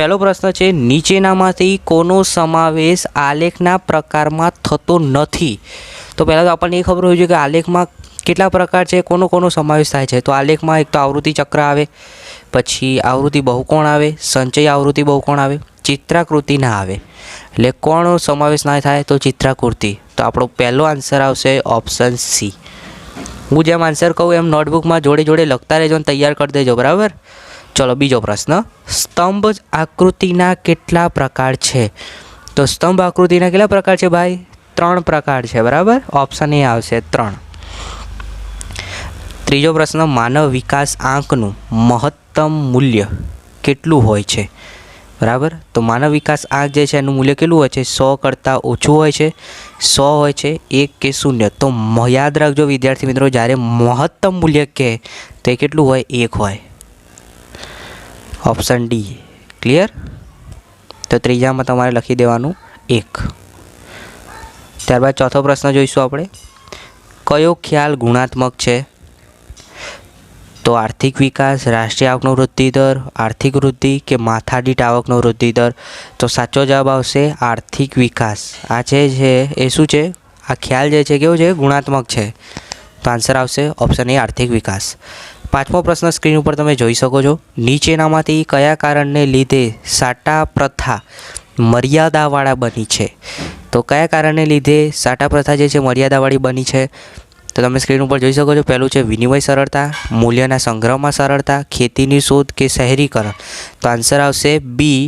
પહેલો પ્રશ્ન છે, નીચેનામાંથી કોનો સમાવેશ આલેખના પ્રકારમાં થતો નથી? તો પહેલાં તો આપણને એ ખબર હોવી જોઈએ કે આલેખમાં કેટલા પ્રકાર છે, કોનો સમાવેશ થાય છે. તો આલેખમાં એક તો આવૃત્તિ ચક્ર આવે, પછી આવૃત્તિ બહુકોણ આવે, સંચય આવૃત્તિ બહુકોણ આવે, ચિત્રાકૃતિ ના આવે. એટલે કોનો સમાવેશ ના થાય? તો ચિત્રાકૃતિ. તો આપણો પહેલો આન્સર આવશે ઓપ્શન સી. હું જેમ આન્સર કહું એમ નોટબુકમાં જોડે જોડે લખતા રહેજો અને તૈયાર કરી દેજો, બરાબર? ચલો બીજો પ્રશ્ન, સ્તંભ આકૃતિના કેટલા પ્રકાર છે? તો સ્તંભ આકૃતિના કેટલા પ્રકાર છે ભાઈ? 3 પ્રકાર છે, બરાબર? ઓપ્શન એ આવશે 3. ત્રીજો પ્રશ્ન, માનવ વિકાસ આંકનું મહત્તમ મૂલ્ય કેટલું હોય છે? બરાબર, તો માનવ વિકાસ આંક જે છે એનું મૂલ્ય કેટલું હોય છે? 100 કરતાં ઓછું હોય છે, 100 હોય છે, 1 કે 0. તો યાદ રાખજો વિદ્યાર્થી મિત્રો, જ્યારે મહત્તમ મૂલ્ય કહે તો એ કેટલું હોય? 1 હોય. Option D. ક્લિયર? તો ત્રીજામાં તમારે લખી દેવાનું 1. ત્યારબાદ ચોથો પ્રશ્ન જોઈશું આપણે, કયો ખ્યાલ ગુણાત્મક છે? તો આર્થિક વિકાસ, રાષ્ટ્રીય આવકનો વૃદ્ધિ દર, આર્થિક વૃદ્ધિ કે માથાદીઠ આવકનો વૃદ્ધિ દર? તો સાચો જવાબ આવશે આર્થિક વિકાસ. આ છે એ શું છે? આ ખ્યાલ જે છે કેવું છે? ગુણાત્મક છે. તો આન્સર આવશે ઓપ્શન એ આર્થિક વિકાસ. 5મો પ્રશ્ન સ્ક્રીન ઉપર તમે જોઈ શકો છો, નીચેનામાંથી કયા કારણને લીધે સાટા પ્રથા મર્યાદાવાળા બની છે? તો કયા કારણને લીધે સાટા પ્રથા જે છે મર્યાદાવાળી બની છે? તો તમે સ્ક્રીન ઉપર જોઈ શકો છો. પહેલું છે વિનિમય સરળતા, મૂલ્યના સંગ્રહમાં સરળતા, ખેતીની શોધ કે શહેરીકરણ? તો આન્સર આવશે બી,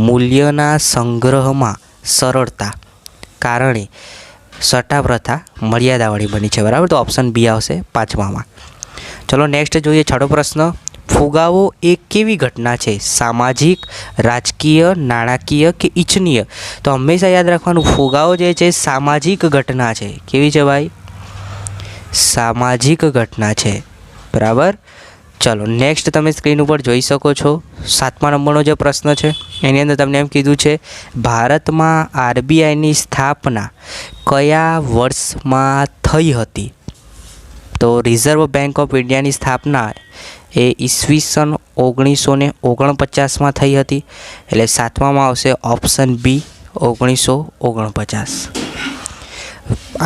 મૂલ્યના સંગ્રહમાં સરળતા કારણે સટ્ટા પ્રથા મર્યાદાવાળી બની છે, બરાબર? તો ઓપ્શન બી આવશે 5માં. ચલો નેક્સ્ટ જોઈએ 6થો પ્રશ્ન, ફુગાવો એ કેવી ઘટના છે? સામાજિક, રાજકીય, નાણાકીય કે ઇચ્છનીય? તો હંમેશા યાદ રાખવાનું, ફુગાવો જે છે સામાજિક ઘટના છે. કેવી છે ભાઈ? સામાજિક ઘટના છે, બરાબર? ચલો નેક્સ્ટ તમે સ્ક્રીન ઉપર જોઈ શકો છો 7મા નંબરનો જે પ્રશ્ન છે એની અંદર તમને એમ કીધું છે, ભારતમાં આરબીઆઈની સ્થાપના કયા વર્ષમાં થઈ હતી? તો રિઝર્વ બેંક ઓફ ઇન્ડિયાની સ્થાપના એ ઈસવીસન 1949માં થઈ હતી. એટલે 7મામાં આવશે ઓપ્શન બી 1949.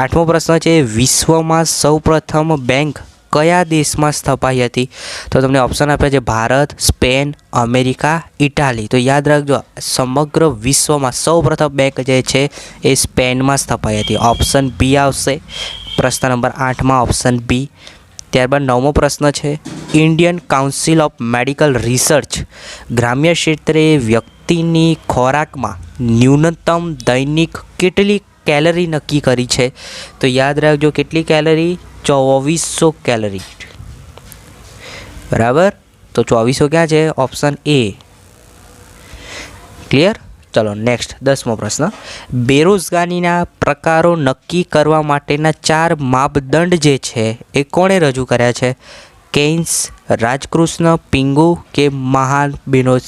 8મો પ્રશ્ન છે, વિશ્વમાં સૌપ્રથમ બેંક કયા દેશમાં સ્થપાઈ હતી? તો તમને ઓપ્શન આપ્યા છે ભારત, સ્પેન, અમેરિકા, ઇટાલી. તો યાદ રાખજો, સમગ્ર વિશ્વમાં સૌપ્રથમ બેંક જે છે એ સ્પેનમાં સ્થપાઈ હતી. ઓપ્શન બી આવશે પ્રશ્ન નંબર 8માં, ઓપ્શન બી. ત્યારબાદ 9મો પ્રશ્ન છે, Indian council of medical research ગ્રામ્ય ક્ષેત્રે વ્યક્તિની ખોરાકમાં ન્યૂનતમ દૈનિક કેટલી કેલરી નક્કી કરી છે? તો યાદ રાખજો કેટલી કેલરી? 2400 કેલરી, બરાબર? તો 2400 ક્યાં છે? Option A. ક્લિયર? ચલો નેક્સ્ટ 10મો પ્રશ્ન, બેરોજગારીના પ્રકારો નક્કી કરવા માટેના 4 માપદંડ જે છે એ કોણે રજૂ કર્યા છે? કેન્સ, રાજકૃષ્ણ, પિંગુ કે મહાલનોબિસ?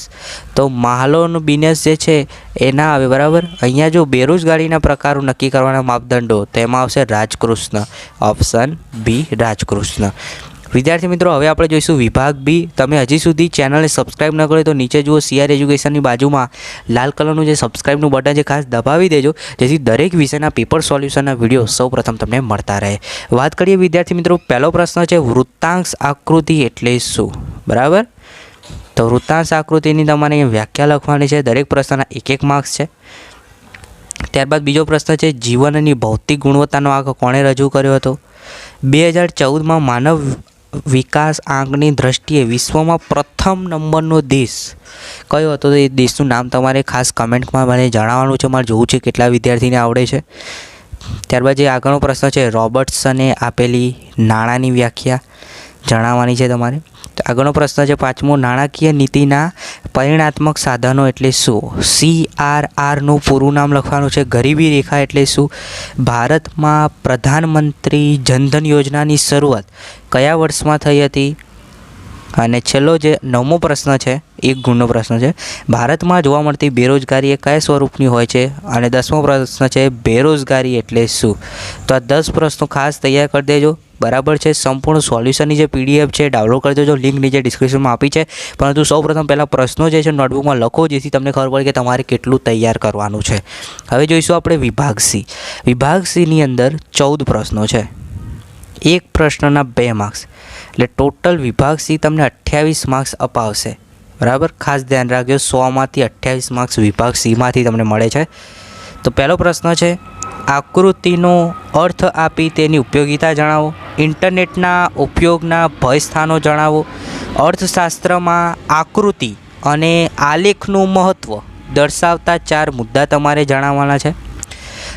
તો મહાલનોબિસ જે છે એ ના આવે, બરાબર? અહીંયા જો બેરોજગારીના પ્રકારો નક્કી કરવાના માપદંડો, તેમાં આવશે રાજકૃષ્ણ. Option B રાજકૃષ્ણ. વિદ્યાર્થી મિત્રો, હવે આપણે જોઈશું વિભાગ બી. તમે હજી સુધી ચેનલને સબસ્ક્રાઈબ ન કરો તો નીચે જુઓ સીઆર એજ્યુકેશનની બાજુમાં લાલ કલરનું જે સબસ્ક્રાઈબનું બટન છે, ખાસ દબાવી દેજો, જેથી દરેક વિષયના પેપર સોલ્યુશનના વિડીયો સૌપ્રથમ તમને મળતા રહે. વાત કરીએ વિદ્યાર્થી મિત્રો, પહેલો પ્રશ્ન છે, વૃત્તાંશ આકૃતિ એટલે શું? બરાબર? તો વૃત્તાંશ આકૃતિની તમારે વ્યાખ્યા લખવાની છે. દરેક પ્રશ્નના 1 માર્ક્સ છે. ત્યારબાદ બીજો પ્રશ્ન છે, જીવનની ભૌતિક ગુણવત્તાનો આંક કોણે રજૂ કર્યો હતો? 2014માં માનવ વિકાસ આંકની દ્રષ્ટિએ વિશ્વમાં પ્રથમ નંબરનો દેશ કયો હતો? તો એ દેશનું નામ તમારે ખાસ કમેન્ટમાં મને જણાવવાનું છે. મારે જોવું છે કેટલા વિદ્યાર્થીને આવડે છે. ત્યારબાદ જે આગળનો પ્રશ્ન છે, રોબર્ટ્સને આપેલી નાણાંની વ્યાખ્યા જણાવવાની છે તમારે. આગળનો પ્રશ્ન છે 5મો, નાણાકીય નીતિના પરિણાત્મક સાધનો એટલે શું? CRRનું પૂરું નામ લખવાનું છે. ગરીબી રેખા એટલે શું? ભારતમાં પ્રધાનમંત્રી જનધન યોજનાની શરૂઆત કયા વર્ષમાં થઈ હતી? અને છેલ્લો જે 9મો પ્રશ્ન છે, 1 ગુણનો પ્રશ્ન છે, ભારતમાં જોવા મળતી બેરોજગારી એ કયા સ્વરૂપની હોય છે? અને 10મો પ્રશ્ન છે, બેરોજગારી એટલે શું? તો આ 10 પ્રશ્નો ખાસ તૈયાર કરી દેજો. બરાબર છે. સંપૂર્ણ સોલ્યુશનની જે PDF છે ડાઉનલોડ કરી દેજો, લિંક નીચે ડિસ્ક્રિપ્શનમાં આપી છે. પરંતુ સૌપ્રથમ પહેલાં પ્રશ્નો જે છે નોટબુકમાં લખો, જેથી તમને ખબર પડે કે તમારે કેટલું તૈયાર કરવાનું છે. હવે જોઈશું આપણે વિભાગ સી. વિભાગ સીની અંદર 14 પ્રશ્નો છે. એક પ્રશ્નના 2 માર્ક્સ, એટલે ટોટલ વિભાગ સી તમને 28 માર્ક્સ અપાવશે. બરાબર, ખાસ ધ્યાન રાખજો, 100માંથી 28 માર્ક્સ વિભાગ સીમાંથી તમને મળે છે. તો પહેલો પ્રશ્ન છે, આકૃતિનો અર્થ આપી તેની ઉપયોગિતા જણાવો. ઇન્ટરનેટના ઉપયોગના ભય સ્થાનો જણાવો. અર્થશાસ્ત્રમાં આકૃતિ અને આલેખનું મહત્ત્વ દર્શાવતા 4 મુદ્દા તમારે જણાવવાના છે.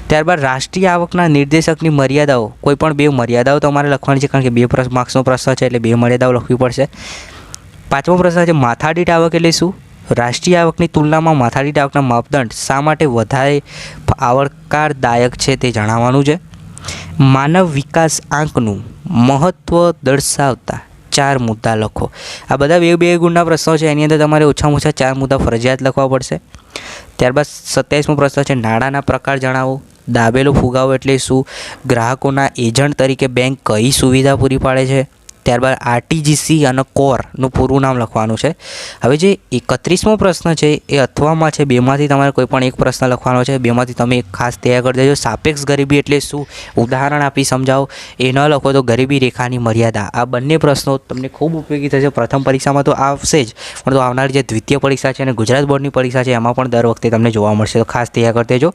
ત્યારબાદ રાષ્ટ્રીય આવકના નિર્દેશકની મર્યાદાઓ, કોઈ પણ 2 મર્યાદાઓ તમારે લખવાની છે, કારણ કે 2 માર્ક્સનો પ્રશ્ન છે એટલે 2 મર્યાદાઓ લખવી પડશે. 5મો પ્રશ્ન છે, માથાદીઠ આવક એટલે શું? રાષ્ટ્રીય આવકની તુલનામાં માથાદીઠ આવકના માપદંડ શા માટે વધારે આવકારદાયક છે તે જણાવવાનું છે. માનવ વિકાસ આંકનું મહત્ત્વ દર્શાવતા 4 મુદ્દા લખો. આ બધા 2 ગુણના પ્રશ્નો છે, એની અંદર તમારે ઓછામાં ઓછા 4 મુદ્દા ફરજિયાત લખવા પડશે. ત્યારબાદ 27મો પ્રશ્ન છે, નાણાંના પ્રકાર જણાવો. દાબેલો ફુગાવો એટલે શું? ગ્રાહકોના એજન્ટ તરીકે બેંક કઈ સુવિધા પૂરી પાડે છે? ત્યારબાદ RTGC અને કોરનું પૂરું નામ લખવાનું છે. હવે જે 31મો પ્રશ્ન છે એ અથવામાં છે, 2માંથી તમારે કોઈ પણ એક પ્રશ્ન લખવાનો છે. 2માંથી તમે એક ખાસ તૈયાર કરી દેજો. સાપેક્ષ ગરીબી એટલે શું? ઉદાહરણ આપી સમજાવો. એ ન લખો તો ગરીબી રેખાની મર્યાદા. આ બંને પ્રશ્નો તમને ખૂબ ઉપયોગી થશે. પ્રથમ પરીક્ષામાં તો આવશે જ, પરંતુ આવનારી જે દ્વિતીય પરીક્ષા છે અને ગુજરાત બોર્ડની પરીક્ષા છે એમાં પણ દર વખતે તમને જોવા મળશે, તો ખાસ તૈયાર કરી દેજો.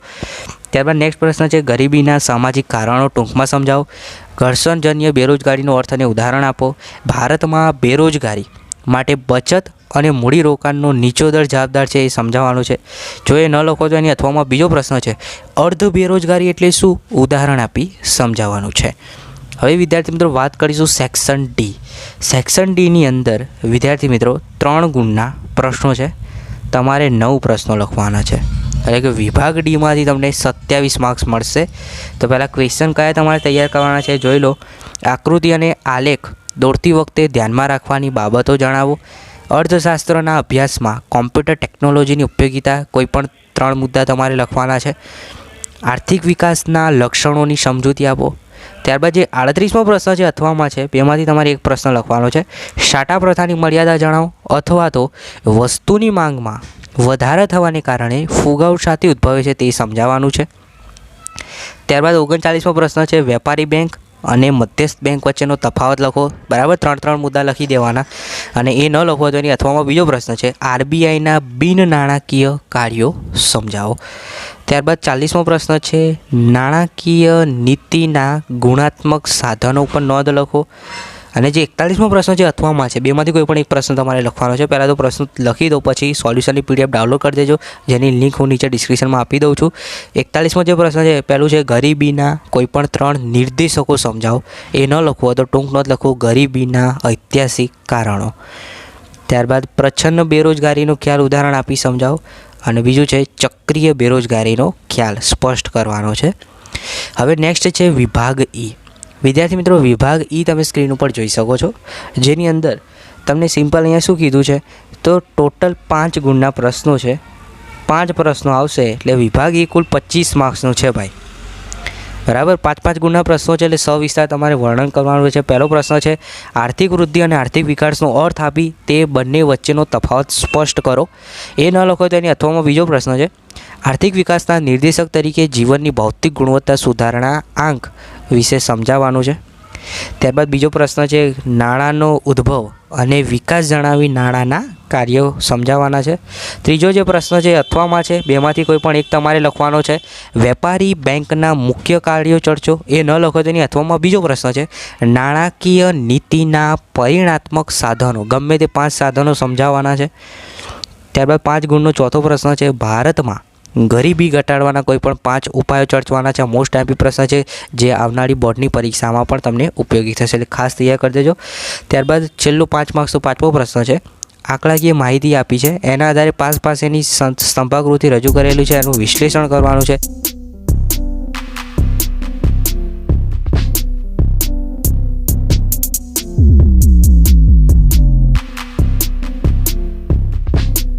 ત્યારબાદ નેક્સ્ટ પ્રશ્ન છે, ગરીબીના સામાજિક કારણો ટૂંકમાં સમજાવો. ઘર્ષણજન્ય બેરોજગારીનો અર્થ અને ઉદાહરણ આપો. ભારતમાં બેરોજગારી માટે બચત અને મૂડીરોકાણનો નીચો દર જવાબદાર છે, એ સમજાવવાનું છે. જો એ ન લખો તો એની અથવામાં બીજો પ્રશ્ન છે, અર્ધ બેરોજગારી એટલે શું? ઉદાહરણ આપી સમજાવવાનું છે. હવે વિદ્યાર્થી મિત્રો વાત કરીશું સેક્શન ડી. સેક્શન ડીની અંદર વિદ્યાર્થી મિત્રો 3 ગુણના પ્રશ્નો છે. તમારે 9 પ્રશ્નો લખવાના છે, એટલે કે વિભાગ ડીમાંથી તમને 27 માર્ક્સ મળશે. તો પહેલાં ક્વેશ્ચન કયા તમારે તૈયાર કરવાના છે જોઈ લો. આકૃતિ અને આલેખ દોરતી વખતે ધ્યાનમાં રાખવાની બાબતો જણાવો. અર્થશાસ્ત્રના અભ્યાસમાં કોમ્પ્યુટર ટેકનોલોજીની ઉપયોગિતા, કોઈ પણ 3 મુદ્દા તમારે લખવાના છે. આર્થિક વિકાસના લક્ષણોની સમજૂતી આપો. ત્યારબાદ જે 38મો પ્રશ્ન છે અથવામાં છે, 2માંથી તમારે એક પ્રશ્ન લખવાનો છે. સાટા પ્રથાની મર્યાદા જણાવો, અથવા તો વસ્તુની માંગમાં વધારે થવાને કારણે ફુગાવો સાથે ઉદ્ભવે છે તે સમજાવવાનું છે. ત્યારબાદ 39મો પ્રશ્ન છે, વેપારી બેંક અને મધ્યસ્થ બેંક વચ્ચેનો તફાવત લખો. બરાબર, 3 મુદ્દા લખી દેવાના, અને એ ન લખો તો એની અથવામાં બીજો પ્રશ્ન છે, RBIના બિન નાણાકીય કાર્યો સમજાવો. ત્યારબાદ 40મો પ્રશ્ન છે, નાણાકીય નીતિના ગુણાત્મક સાધનો ઉપર નોંધ લખો. અને જે 41મો પ્રશ્ન છે અથવામાં છે, 2માંથી કોઈ પણ એક પ્રશ્ન તમારે લખવાનો છે. પહેલાં તો પ્રશ્ન લખી દો, પછી સોલ્યુશનની PDF ડાઉનલોડ કરી દેજો, જેની લિંક હું નીચે ડિસ્ક્રિપ્શનમાં આપી દઉં છું. 41મો જે પ્રશ્ન છે, પહેલું છે, ગરીબીના કોઈ પણ 3 નિર્દેશકો સમજાવો. એ ન લખવું તો ટૂંક નોંધ લખો, ગરીબીના ઐતિહાસિક કારણો. ત્યારબાદ પ્રચ્છન્ન બેરોજગારીનો ખ્યાલ ઉદાહરણ આપી સમજાવો. અને બીજું છે, ચક્રીય બેરોજગારીનો ખ્યાલ સ્પષ્ટ કરવાનો છે. હવે નેક્સ્ટ છે વિભાગ ઈ. વિદ્યાર્થી મિત્રો વિભાગ ઈ તમે સ્ક્રીન ઉપર જોઈ શકો છો, જેની અંદર તમને સિમ્પલ અહીંયા શું કીધું છે, તો ટોટલ 5 ગુણના પ્રશ્નો છે. 5 પ્રશ્નો આવશે એટલે વિભાગ ઈ કુલ 25 માર્ક્સનો છે ભાઈ. બરાબર, 5 ગુણના પ્રશ્નો છે, એટલે સવિસ્તાર તમારે વર્ણન કરવાનું છે. પહેલો પ્રશ્ન છે, આર્થિક વૃદ્ધિ અને આર્થિક વિકાસનો અર્થ આપી તે બંને વચ્ચેનો તફાવત સ્પષ્ટ કરો. એ ન લખો તો એની અથવામાં બીજો પ્રશ્ન છે, આર્થિક વિકાસના નિર્દેશક તરીકે જીવનની ભૌતિક ગુણવત્તા સુધારણા આંક વિશે સમજાવવાનું છે. ત્યારબાદ બીજો પ્રશ્ન છે, નાણાંનો ઉદ્ભવ અને વિકાસ જણાવી નાણાંના કાર્યો સમજાવવાના છે. ત્રીજો જે પ્રશ્ન છે અથવામાં છે, 2માંથી કોઈ પણ એક તમારે લખવાનો છે, વેપારી બેંકના મુખ્ય કાર્યો ચર્ચો. એ ન લખો તો એની અથવામાં બીજો પ્રશ્ન છે, નાણાકીય નીતિના પરિણાત્મક સાધનો, ગમે તે 5 સાધનો સમજાવવાના છે. ત્યારબાદ 5 ગુણનો ચોથો પ્રશ્ન છે, ભારતમાં ગરીબી ઘટાડવાના કોઈ પણ 5 ઉપાયો ચર્ચવાના છે. મોસ્ટ આઈમ્પી પ્રશ્ન છે, જે આવનારી બોર્ડની પરીક્ષામાં પણ તમને ઉપયોગી થશે, એટલે ખાસ તૈયાર કરી દેજો. ત્યારબાદ છેલ્લો 5 માર્ક્સનો 5મો પ્રશ્ન છે, આંકડાકીય માહિતી આપી છે, એના આધારે પાસેની સ્તંભાકૃતિ રજૂ કરેલું છે, એનું વિશ્લેષણ કરવાનું છે.